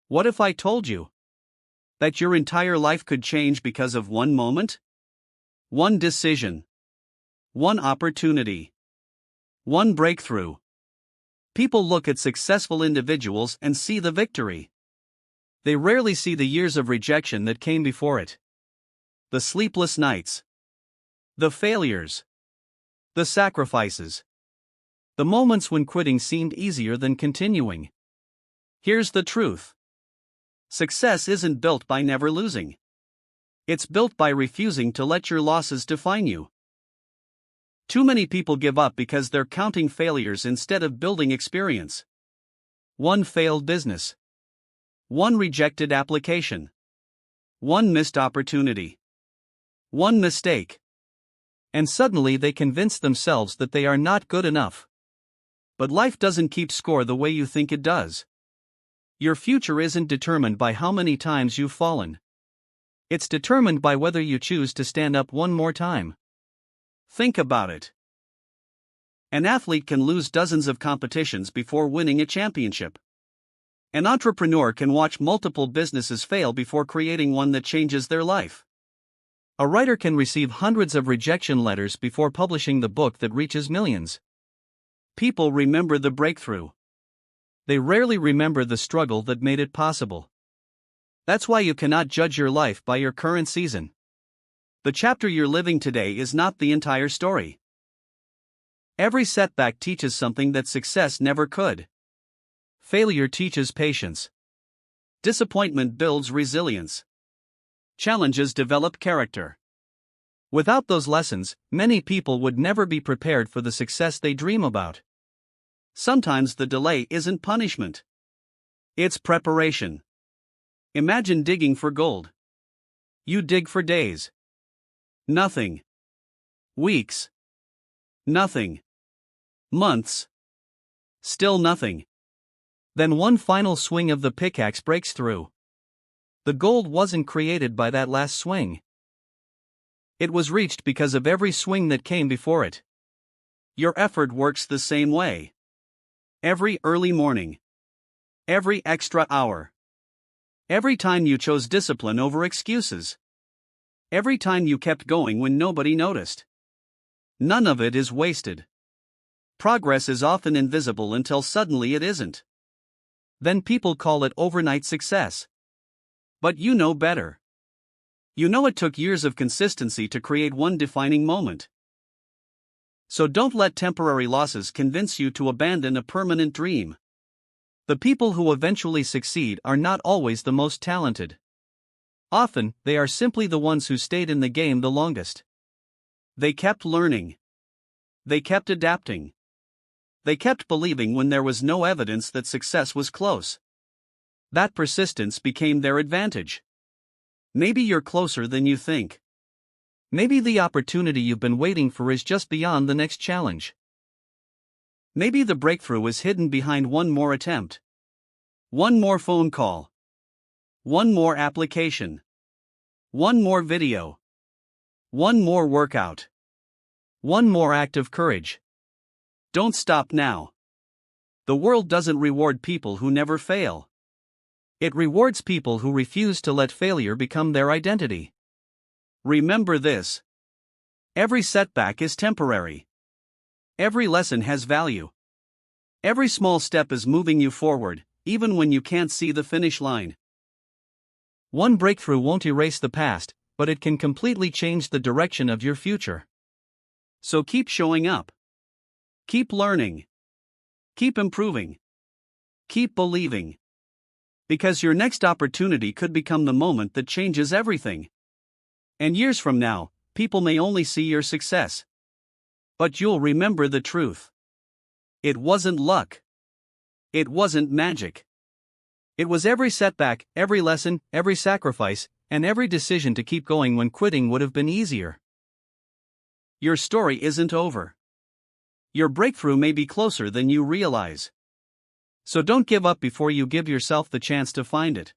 What if I told you that your entire life could change because of one moment? One decision. One opportunity. One breakthrough. People look at successful individuals and see the victory. They rarely see the years of rejection that came before it. The sleepless nights. The failures. The sacrifices. The moments when quitting seemed easier than continuing. Here's the truth. Success isn't built by never losing. It's built by refusing to let your losses define you. Too many people give up because they're counting failures instead of building experience. One failed business. One rejected application. One missed opportunity. One mistake. And suddenly they convince themselves that they are not good enough. But life doesn't keep score the way you think it does. Your future isn't determined by how many times you've fallen. It's determined by whether you choose to stand up one more time. Think about it. An athlete can lose dozens of competitions before winning a championship. An entrepreneur can watch multiple businesses fail before creating one that changes their life. A writer can receive hundreds of rejection letters before publishing the book that reaches millions. People remember the breakthrough. They rarely remember the struggle that made it possible. That's why you cannot judge your life by your current season. The chapter you're living today is not the entire story. Every setback teaches something that success never could. Failure teaches patience. Disappointment builds resilience. Challenges develop character. Without those lessons, many people would never be prepared for the success they dream about. Sometimes the delay isn't punishment. It's preparation. Imagine digging for gold. You dig for days. Nothing. Weeks. Nothing. Months. Still nothing. Then one final swing of the pickaxe breaks through. The gold wasn't created by that last swing. It was reached because of every swing that came before it. Your effort works the same way. Every early morning. Every extra hour. Every time you chose discipline over excuses. Every time you kept going when nobody noticed. None of it is wasted. Progress is often invisible until suddenly it isn't. Then people call it overnight success. But you know better. You know it took years of consistency to create one defining moment. So don't let temporary losses convince you to abandon a permanent dream. The people who eventually succeed are not always the most talented. Often, they are simply the ones who stayed in the game the longest. They kept learning. They kept adapting. They kept believing when there was no evidence that success was close. That persistence became their advantage. Maybe you're closer than you think. Maybe the opportunity you've been waiting for is just beyond the next challenge. Maybe the breakthrough is hidden behind one more attempt. One more phone call. One more application. One more video. One more workout. One more act of courage. Don't stop now. The world doesn't reward people who never fail. It rewards people who refuse to let failure become their identity. Remember this. Every setback is temporary. Every lesson has value. Every small step is moving you forward, even when you can't see the finish line. One breakthrough won't erase the past, but it can completely change the direction of your future. So keep showing up. Keep learning. Keep improving. Keep believing. Because your next opportunity could become the moment that changes everything. And years from now, people may only see your success. But you'll remember the truth. It wasn't luck. It wasn't magic. It was every setback, every lesson, every sacrifice, and every decision to keep going when quitting would have been easier. Your story isn't over. Your breakthrough may be closer than you realize. So don't give up before you give yourself the chance to find it.